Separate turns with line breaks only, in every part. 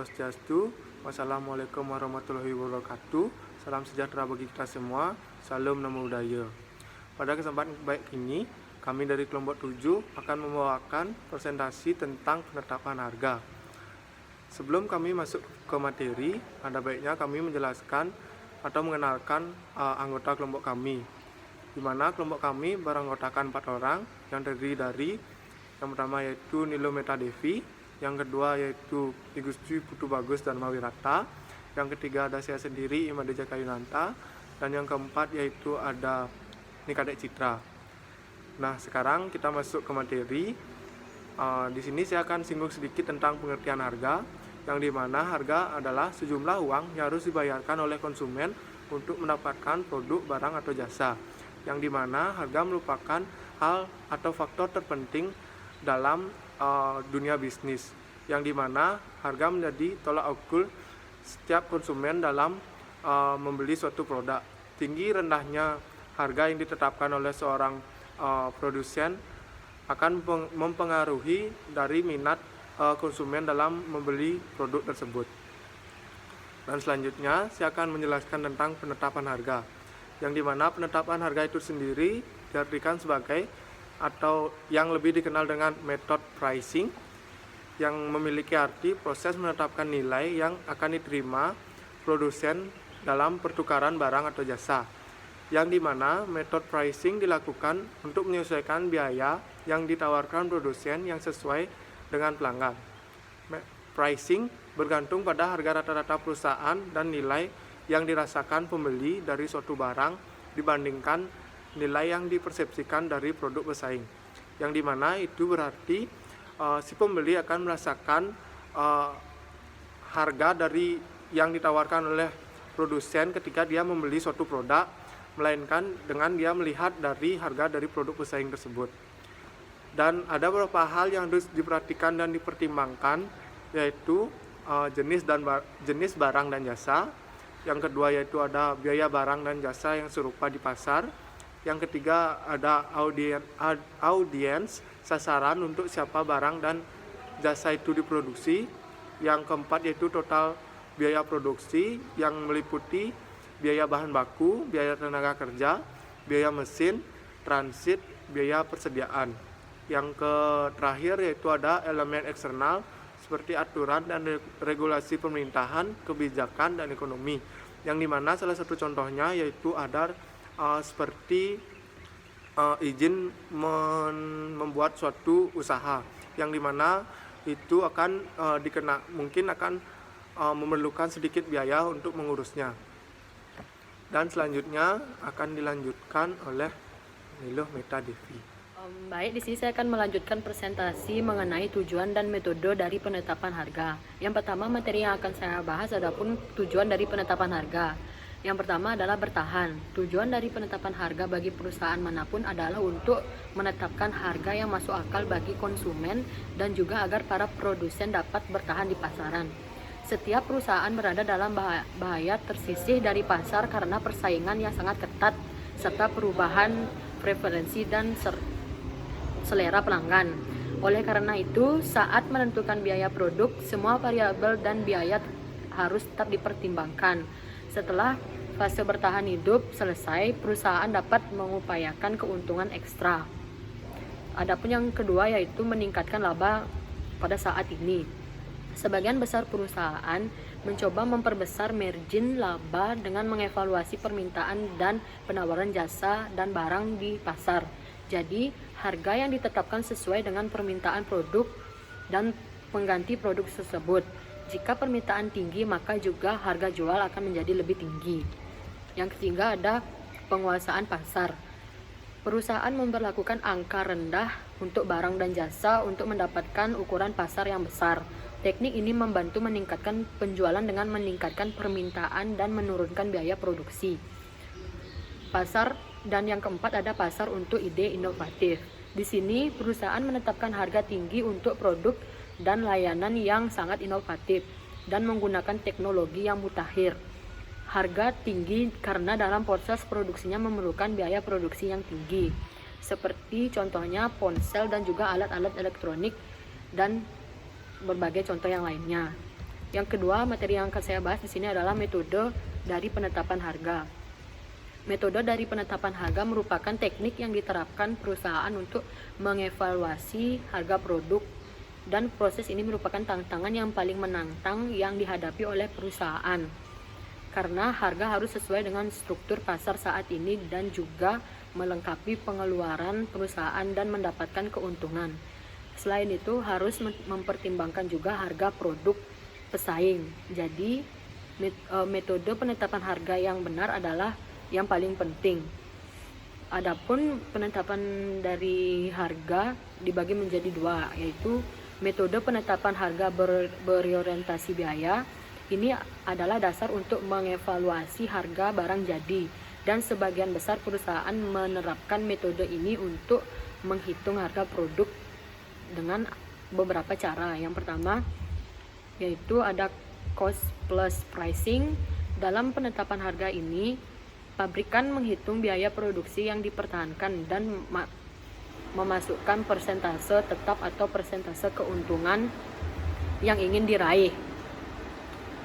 Swastiastu. Wassalamualaikum warahmatullahi wabarakatuh. Salam sejahtera bagi kita semua. Salam Namo Buddhaya. Pada kesempatan baik ini, kami dari kelompok 7 akan membawakan presentasi tentang penetapan harga. Sebelum kami masuk ke materi, ada baiknya kami menjelaskan atau mengenalkan anggota kelompok kami, di mana kelompok kami beranggotakan 4 orang yang terdiri dari yang pertama yaitu Nilo Metadevi, yang kedua yaitu Igusti Putu Bagus dan Mawirata, yang ketiga ada saya sendiri Imade Jakayunanta, dan yang keempat yaitu ada Nikadek Citra. Nah, sekarang kita masuk ke materi. Di sini saya akan singgung sedikit tentang pengertian harga, yang dimana harga adalah sejumlah uang yang harus dibayarkan oleh konsumen untuk mendapatkan produk, barang, atau jasa, yang dimana harga merupakan hal atau faktor terpenting dalam dunia bisnis, yang dimana harga menjadi tolak ukur setiap konsumen dalam membeli suatu produk. Tinggi rendahnya harga yang ditetapkan oleh seorang produsen akan mempengaruhi dari minat konsumen dalam membeli produk tersebut. Dan selanjutnya saya akan menjelaskan tentang penetapan harga, yang dimana penetapan harga itu sendiri diartikan sebagai atau yang lebih dikenal dengan metode pricing, yang memiliki arti proses menetapkan nilai yang akan diterima produsen dalam pertukaran barang atau jasa, yang dimana metode pricing dilakukan untuk menyesuaikan biaya yang ditawarkan produsen yang sesuai dengan pelanggan. Pricing bergantung pada harga rata-rata perusahaan dan nilai yang dirasakan pembeli dari suatu barang dibandingkan nilai yang dipersepsikan dari produk bersaing, yang dimana itu berarti si pembeli akan merasakan harga dari yang ditawarkan oleh produsen ketika dia membeli suatu produk, melainkan dengan dia melihat dari harga dari produk bersaing tersebut. Dan ada beberapa hal yang harus diperhatikan dan dipertimbangkan, yaitu jenis barang dan jasa. Yang kedua yaitu ada biaya barang dan jasa yang serupa di pasar. Yang ketiga ada audiens sasaran untuk siapa barang dan jasa itu diproduksi. Yang keempat yaitu total biaya produksi yang meliputi biaya bahan baku, biaya tenaga kerja, biaya mesin, transit, biaya persediaan. Yang terakhir yaitu ada elemen eksternal seperti aturan dan regulasi pemerintahan, kebijakan, dan ekonomi, yang dimana salah satu contohnya yaitu ada seperti izin membuat suatu usaha, yang dimana itu akan mungkin akan memerlukan sedikit biaya untuk mengurusnya. Dan selanjutnya akan dilanjutkan oleh Nilo Metadevi.
Baik, di sini saya akan melanjutkan presentasi mengenai tujuan dan metode dari penetapan harga. Yang pertama, materi yang akan saya bahas adapun tujuan dari penetapan harga. Yang pertama adalah bertahan. Tujuan dari penetapan harga bagi perusahaan manapun adalah untuk menetapkan harga yang masuk akal bagi konsumen dan juga agar para produsen dapat bertahan di pasaran. Setiap perusahaan berada dalam bahaya tersisih dari pasar karena persaingan yang sangat ketat serta perubahan preferensi dan selera pelanggan. Oleh karena itu, saat menentukan biaya produk, semua variabel dan biaya harus tetap dipertimbangkan. Setelah fase bertahan hidup selesai, perusahaan dapat mengupayakan keuntungan ekstra. Adapun yang kedua yaitu meningkatkan laba pada saat ini. Sebagian besar perusahaan mencoba memperbesar margin laba dengan mengevaluasi permintaan dan penawaran jasa dan barang di pasar. Jadi, harga yang ditetapkan sesuai dengan permintaan produk dan pengganti produk tersebut. Jika permintaan tinggi, maka juga harga jual akan menjadi lebih tinggi. Yang ketiga ada penguasaan pasar. Perusahaan memberlakukan angka rendah untuk barang dan jasa untuk mendapatkan ukuran pasar yang besar. Teknik ini membantu meningkatkan penjualan dengan meningkatkan permintaan dan menurunkan biaya produksi. Pasar. Dan yang keempat ada pasar untuk ide inovatif. Di sini perusahaan menetapkan harga tinggi untuk produk dan layanan yang sangat inovatif dan menggunakan teknologi yang mutakhir. Harga tinggi karena dalam proses produksinya memerlukan biaya produksi yang tinggi, seperti contohnya ponsel dan juga alat-alat elektronik dan berbagai contoh yang lainnya. Yang kedua, materi yang akan saya bahas di sini adalah metode dari penetapan harga. Metode dari penetapan harga merupakan teknik yang diterapkan perusahaan untuk mengevaluasi harga produk, dan proses ini merupakan tantangan yang paling menantang yang dihadapi oleh perusahaan karena harga harus sesuai dengan struktur pasar saat ini dan juga melengkapi pengeluaran perusahaan dan mendapatkan keuntungan. Selain itu harus mempertimbangkan juga harga produk pesaing. Jadi metode penetapan harga yang benar adalah yang paling penting. Adapun penetapan dari harga dibagi menjadi dua, yaitu metode penetapan harga berorientasi biaya. Ini adalah dasar untuk mengevaluasi harga barang jadi, dan sebagian besar perusahaan menerapkan metode ini untuk menghitung harga produk dengan beberapa cara. Yang pertama yaitu ada cost plus pricing. Dalam penetapan harga ini, pabrikan menghitung biaya produksi yang dipertahankan dan memasukkan persentase tetap atau persentase keuntungan yang ingin diraih,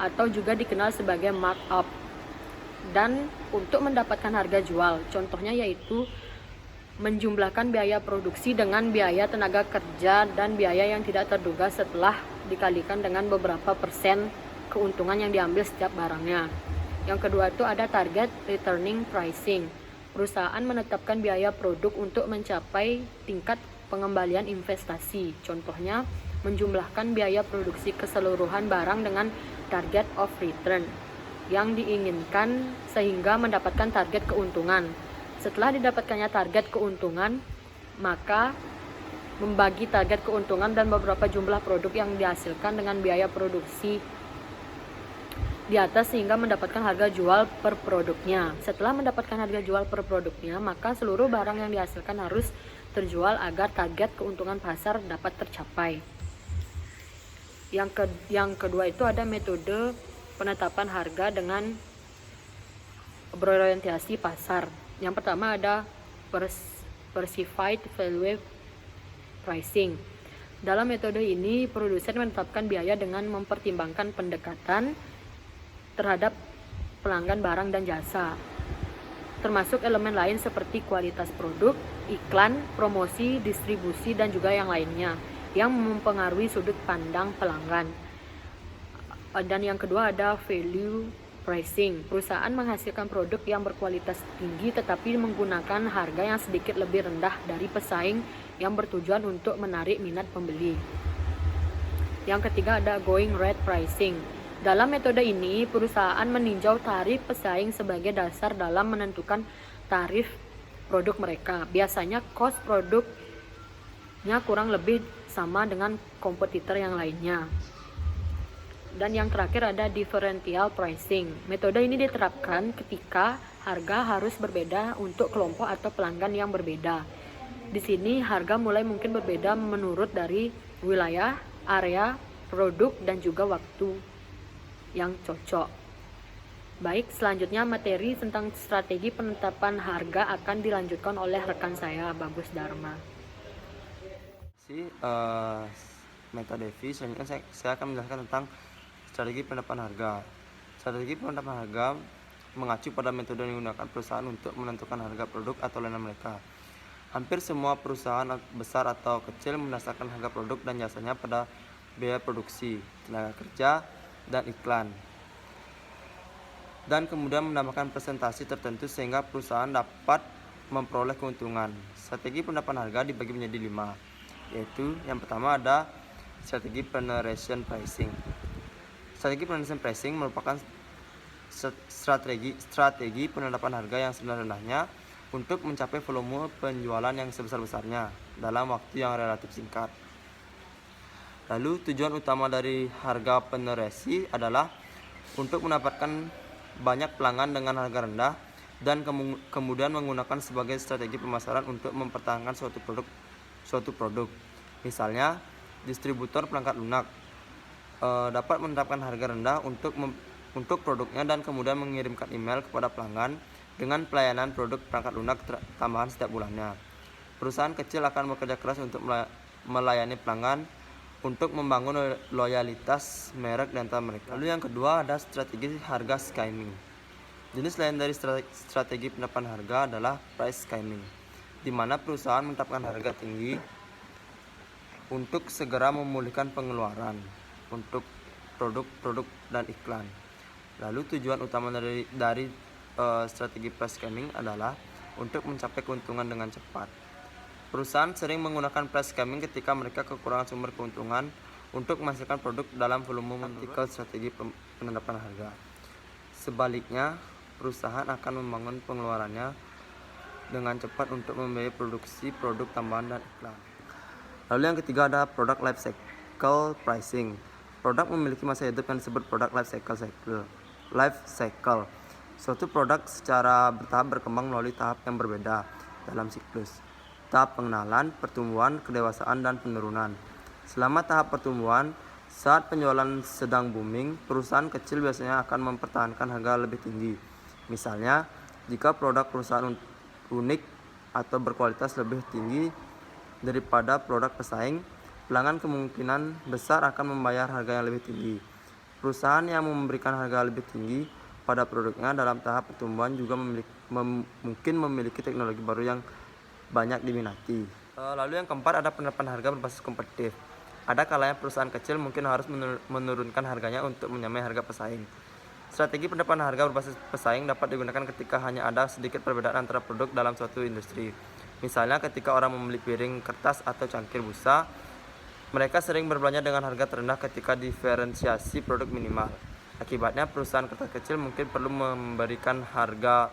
atau juga dikenal sebagai markup. Dan untuk mendapatkan harga jual, contohnya yaitu menjumlahkan biaya produksi dengan biaya tenaga kerja dan biaya yang tidak terduga setelah dikalikan dengan beberapa persen keuntungan yang diambil setiap barangnya. Yang kedua itu ada target returning pricing. Perusahaan menetapkan biaya produk untuk mencapai tingkat pengembalian investasi. Contohnya menjumlahkan biaya produksi keseluruhan barang dengan target of return yang diinginkan sehingga mendapatkan target keuntungan. Setelah didapatkannya target keuntungan, maka membagi target keuntungan dan beberapa jumlah produk yang dihasilkan dengan biaya produksi di atas sehingga mendapatkan harga jual per produknya. Setelah mendapatkan harga jual per produknya, maka seluruh barang yang dihasilkan harus terjual agar target keuntungan pasar dapat tercapai. Yang kedua itu ada metode penetapan harga dengan berorientasi pasar. Yang pertama ada perceived value pricing. Dalam metode ini, produsen menetapkan biaya dengan mempertimbangkan pendekatan terhadap pelanggan barang dan jasa, termasuk elemen lain seperti kualitas produk, iklan, promosi, distribusi, dan juga yang lainnya yang mempengaruhi sudut pandang pelanggan. Dan yang kedua ada value pricing. Perusahaan menghasilkan produk yang berkualitas tinggi tetapi menggunakan harga yang sedikit lebih rendah dari pesaing yang bertujuan untuk menarik minat pembeli. Yang ketiga ada going rate pricing. Dalam metode ini, perusahaan meninjau tarif pesaing sebagai dasar dalam menentukan tarif produk mereka. Biasanya cost produknya kurang lebih sama dengan kompetitor yang lainnya. Dan yang terakhir ada differential pricing. Metode ini diterapkan ketika harga harus berbeda untuk kelompok atau pelanggan yang berbeda. Di sini harga mulai mungkin berbeda menurut dari wilayah, area, produk, dan juga waktu yang cocok. Baik, selanjutnya materi tentang strategi penetapan harga akan dilanjutkan oleh rekan saya, Bagus Dharma.
Metode V. Selanjutnya saya akan menjelaskan tentang strategi penetapan harga. Strategi penetapan harga mengacu pada metode yang digunakan perusahaan untuk menentukan harga produk atau layanan mereka. Hampir semua perusahaan besar atau kecil mendasarkan harga produk dan jasanya pada biaya produksi, tenaga kerja, dan iklan, dan kemudian menambahkan presentasi tertentu sehingga perusahaan dapat memperoleh keuntungan. Strategi penetapan harga dibagi menjadi 5, yaitu yang pertama ada strategi penetration pricing. Strategi penetration pricing merupakan strategi penetapan harga yang serendah-rendahnya untuk mencapai volume penjualan yang sebesar-besarnya dalam waktu yang relatif singkat. Lalu tujuan utama dari harga penetrasi adalah untuk mendapatkan banyak pelanggan dengan harga rendah dan kemudian menggunakan sebagai strategi pemasaran untuk mempertahankan suatu produk. Misalnya, distributor perangkat lunak dapat menetapkan harga rendah untuk produknya dan kemudian mengirimkan email kepada pelanggan dengan pelayanan produk perangkat lunak tambahan setiap bulannya. Perusahaan kecil akan bekerja keras untuk melayani pelanggan untuk membangun loyalitas merek di antara mereka. Lalu yang kedua ada strategi harga skimming. Jenis lain dari strategi penetapan harga adalah price skimming, di mana perusahaan menetapkan harga tinggi untuk segera memulihkan pengeluaran untuk produk-produk dan iklan. Lalu tujuan utama dari strategi price skimming adalah untuk mencapai keuntungan dengan cepat. Perusahaan sering menggunakan price skimming ketika mereka kekurangan sumber keuntungan untuk menghasilkan produk dalam volume taktikal strategi penetapan harga. Sebaliknya, perusahaan akan membangun pengeluarannya dengan cepat untuk membiayai produksi produk tambahan dan iklan. Lalu yang ketiga ada product life cycle pricing. Produk memiliki masa hidup yang disebut product life cycle. Suatu produk secara bertahap berkembang melalui tahap yang berbeda dalam siklus. Tahap pengenalan, pertumbuhan, kedewasaan, dan penurunan. Selama tahap pertumbuhan, saat penjualan sedang booming, perusahaan kecil biasanya akan mempertahankan harga lebih tinggi. Misalnya, jika produk perusahaan unik atau berkualitas lebih tinggi daripada produk pesaing, pelanggan kemungkinan besar akan membayar harga yang lebih tinggi. Perusahaan yang memberikan harga lebih tinggi pada produknya dalam tahap pertumbuhan juga mungkin memiliki teknologi baru yang banyak diminati. Lalu yang keempat ada penerapan harga berbasis kompetitif. Ada kalanya perusahaan kecil mungkin harus menurunkan harganya untuk menyamai harga pesaing. Strategi penerapan harga berbasis pesaing dapat digunakan ketika hanya ada sedikit perbedaan antara produk dalam suatu industri. Misalnya ketika orang membeli piring kertas atau cangkir busa, mereka sering berbelanja dengan harga terendah ketika diferensiasi produk minimal. Akibatnya perusahaan kertas kecil mungkin perlu memberikan harga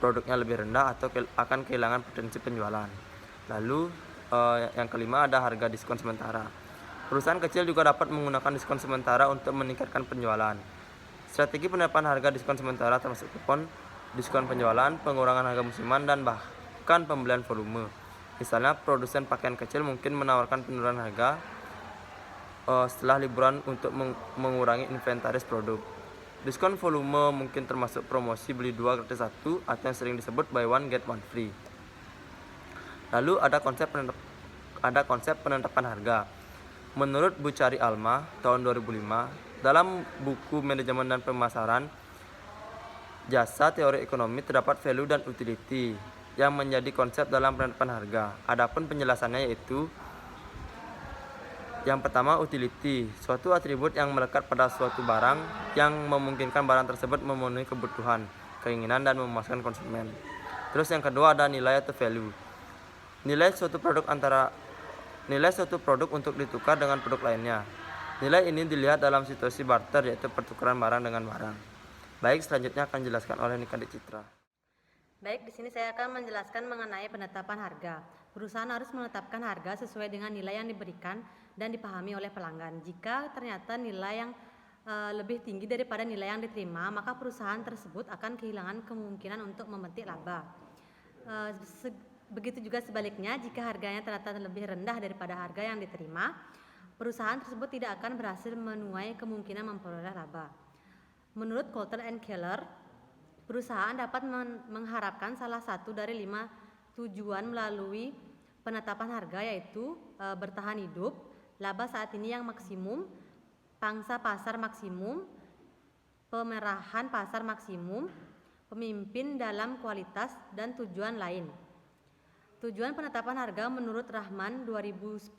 produknya lebih rendah atau akan kehilangan potensi penjualan. Lalu yang kelima ada harga diskon sementara. Perusahaan kecil juga dapat menggunakan diskon sementara untuk meningkatkan penjualan. Strategi penerapan harga diskon sementara termasuk kupon, diskon penjualan, pengurangan harga musiman, dan bahkan pembelian volume. Misalnya produsen pakaian kecil mungkin menawarkan penurunan harga setelah liburan untuk mengurangi inventaris produk. Diskon volume mungkin termasuk promosi beli 2 gratis 1 atau yang sering disebut buy one get one free. Lalu ada konsep penetapan harga. Menurut Buchari Alma tahun 2005, dalam buku Manajemen dan Pemasaran Jasa Teori Ekonomi terdapat value dan utility yang menjadi konsep dalam penetapan harga. Adapun penjelasannya yaitu yang pertama, utility, suatu atribut yang melekat pada suatu barang yang memungkinkan barang tersebut memenuhi kebutuhan, keinginan, dan memuaskan konsumen. Terus yang kedua ada nilai atau value. Nilai suatu produk untuk ditukar dengan produk lainnya. Nilai ini dilihat dalam situasi barter, yaitu pertukaran barang dengan barang. Baik, selanjutnya akan dijelaskan oleh Nika Citra.
Baik, di sini saya akan menjelaskan mengenai penetapan harga. Perusahaan harus menetapkan harga sesuai dengan nilai yang diberikan dan dipahami oleh pelanggan. Jika ternyata nilai yang lebih tinggi daripada nilai yang diterima, maka perusahaan tersebut akan kehilangan kemungkinan untuk memetik laba. Begitu juga sebaliknya, jika harganya ternyata lebih rendah daripada harga yang diterima, perusahaan tersebut tidak akan berhasil menuai kemungkinan memperoleh laba. Menurut Coulter and Keller, perusahaan dapat mengharapkan salah satu dari 5 tujuan melalui penetapan harga, yaitu bertahan hidup, laba saat ini yang maksimum, pangsa pasar maksimum, pemerahan pasar maksimum, pemimpin dalam kualitas, dan tujuan lain. Tujuan penetapan harga menurut Rahman 2010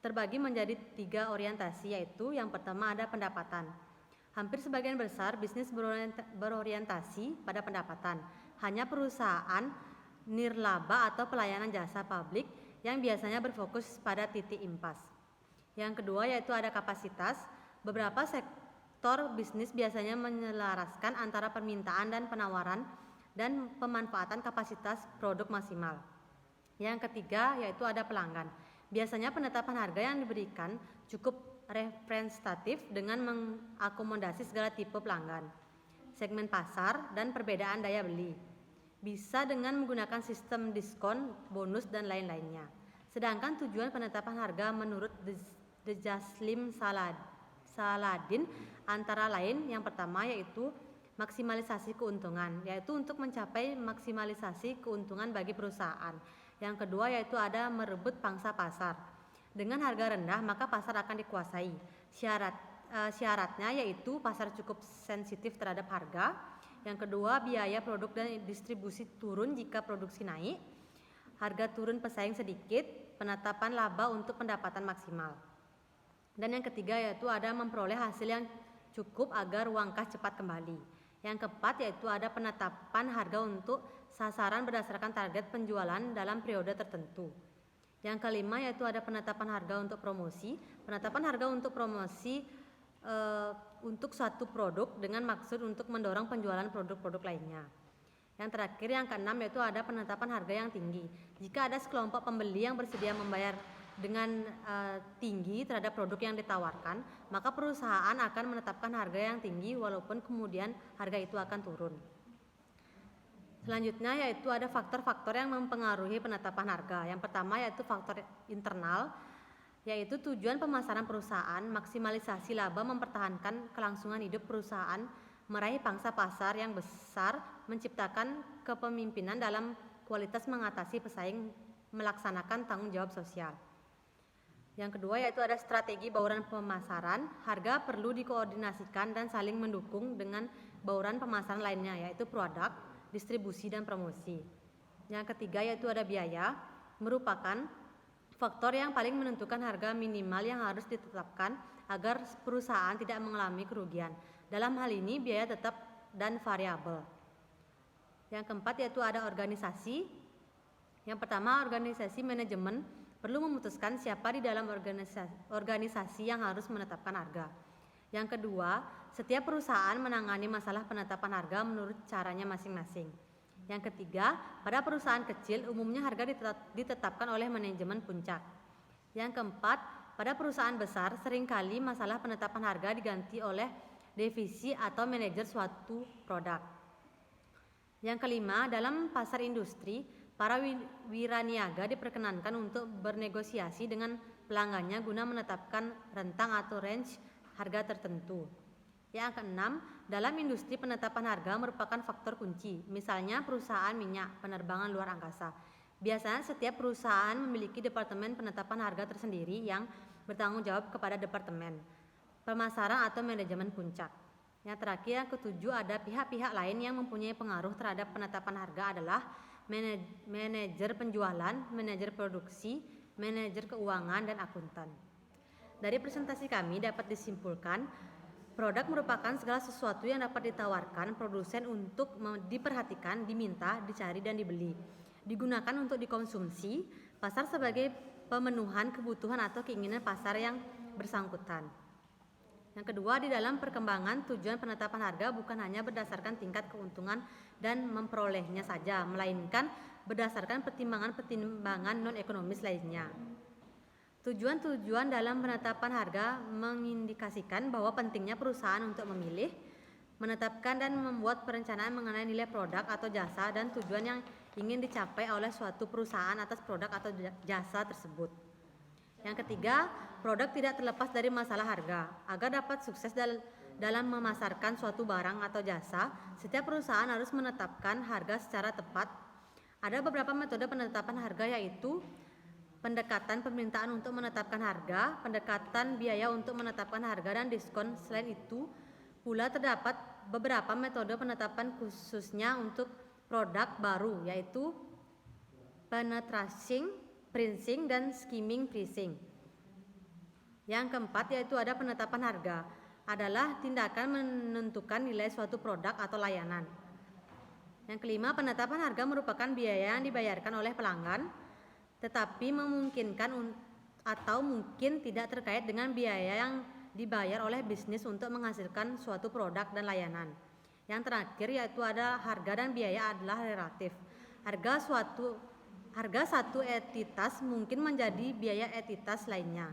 terbagi menjadi 3 orientasi, yaitu yang pertama ada pendapatan. Hampir sebagian besar bisnis berorientasi pada pendapatan. Hanya perusahaan nirlaba atau pelayanan jasa publik yang biasanya berfokus pada titik impas. Yang kedua yaitu ada kapasitas. Beberapa sektor bisnis biasanya menyelaraskan antara permintaan dan penawaran dan pemanfaatan kapasitas produk maksimal. Yang ketiga yaitu ada pelanggan. Biasanya penetapan harga yang diberikan cukup representatif dengan mengakomodasi segala tipe pelanggan, segmen pasar, dan perbedaan daya beli. Bisa dengan menggunakan sistem diskon, bonus, dan lain-lainnya. Sedangkan tujuan penetapan harga menurut The Jaslim Saladin antara lain yang pertama yaitu maksimalisasi keuntungan, yaitu untuk mencapai maksimalisasi keuntungan bagi perusahaan. Yang kedua yaitu ada merebut pangsa pasar.
Dengan harga rendah maka pasar akan dikuasai. Syaratnya yaitu pasar cukup sensitif terhadap harga. Yang kedua, biaya produk dan distribusi turun jika produksi naik. Harga turun pesaing sedikit, penetapan laba untuk pendapatan maksimal. Dan yang ketiga yaitu ada memperoleh hasil yang cukup agar uang kas cepat kembali. Yang keempat yaitu ada penetapan harga untuk sasaran berdasarkan target penjualan dalam periode tertentu. Yang kelima yaitu ada penetapan harga untuk promosi. Penetapan harga untuk promosi untuk suatu produk dengan maksud untuk mendorong penjualan produk-produk lainnya. Yang terakhir yang keenam yaitu ada penetapan harga yang tinggi. Jika ada sekelompok pembeli yang bersedia membayar dengan tinggi terhadap produk yang ditawarkan, maka perusahaan akan menetapkan harga yang tinggi walaupun kemudian harga itu akan turun. Selanjutnya yaitu ada faktor-faktor yang mempengaruhi penetapan harga. Yang pertama yaitu faktor internal, yaitu tujuan pemasaran perusahaan, maksimalisasi laba, mempertahankan kelangsungan hidup perusahaan, meraih pangsa pasar yang besar, menciptakan kepemimpinan dalam kualitas mengatasi pesaing, melaksanakan tanggung jawab sosial. Yang kedua yaitu ada strategi bauran pemasaran. Harga perlu dikoordinasikan dan saling mendukung dengan bauran pemasaran lainnya yaitu produk, distribusi dan promosi. Yang ketiga yaitu ada biaya, merupakan faktor yang paling menentukan harga minimal yang harus ditetapkan agar perusahaan tidak mengalami kerugian. Dalam hal ini biaya tetap dan variabel. Yang keempat yaitu ada organisasi. Yang pertama, organisasi manajemen perlu memutuskan siapa di dalam organisasi yang harus menetapkan harga. Yang kedua, setiap perusahaan menangani masalah penetapan harga menurut caranya masing-masing. Yang ketiga, pada perusahaan kecil umumnya harga ditetapkan oleh manajemen puncak. Yang keempat, pada perusahaan besar seringkali masalah penetapan harga diganti oleh divisi atau manajer suatu produk. Yang kelima, dalam pasar industri, para wiraniaga diperkenankan untuk bernegosiasi dengan pelanggannya guna menetapkan rentang atau range harga tertentu. Yang keenam, dalam industri penetapan harga merupakan faktor kunci, misalnya perusahaan minyak, penerbangan luar angkasa. Biasanya setiap perusahaan memiliki departemen penetapan harga tersendiri yang bertanggung jawab kepada departemen pemasaran atau manajemen puncak. Yang terakhir, yang ketujuh, ada pihak-pihak lain yang mempunyai pengaruh terhadap penetapan harga adalah manajer penjualan, manajer produksi, manajer keuangan, dan akuntan. Dari presentasi kami dapat disimpulkan, produk merupakan segala sesuatu yang dapat ditawarkan produsen untuk diperhatikan, diminta, dicari, dan dibeli. Digunakan untuk dikonsumsi, pasar sebagai pemenuhan kebutuhan atau keinginan pasar yang bersangkutan. Yang kedua, di dalam perkembangan tujuan penetapan harga bukan hanya berdasarkan tingkat keuntungan dan memperolehnya saja, melainkan berdasarkan pertimbangan non-ekonomis lainnya. Tujuan-tujuan dalam penetapan harga mengindikasikan bahwa pentingnya perusahaan untuk memilih, menetapkan dan membuat perencanaan mengenai nilai produk atau jasa dan tujuan yang ingin dicapai oleh suatu perusahaan atas produk atau jasa tersebut. Yang ketiga, produk tidak terlepas dari masalah harga. Agar dapat sukses dalam memasarkan suatu barang atau jasa, setiap perusahaan harus menetapkan harga secara tepat. Ada beberapa metode penetapan harga yaitu pendekatan permintaan untuk menetapkan harga, pendekatan biaya untuk menetapkan harga, dan diskon. Selain itu, pula terdapat beberapa metode penetapan khususnya untuk produk baru yaitu penetracing, pricing, dan skimming pricing. Yang keempat yaitu ada penetapan harga, adalah tindakan menentukan nilai suatu produk atau layanan. Yang kelima, penetapan harga merupakan biaya yang dibayarkan oleh pelanggan, tetapi memungkinkan atau mungkin tidak terkait dengan biaya yang dibayar oleh bisnis untuk menghasilkan suatu produk dan layanan. Yang terakhir yaitu ada harga dan biaya adalah relatif. Harga satu entitas mungkin menjadi biaya entitas lainnya.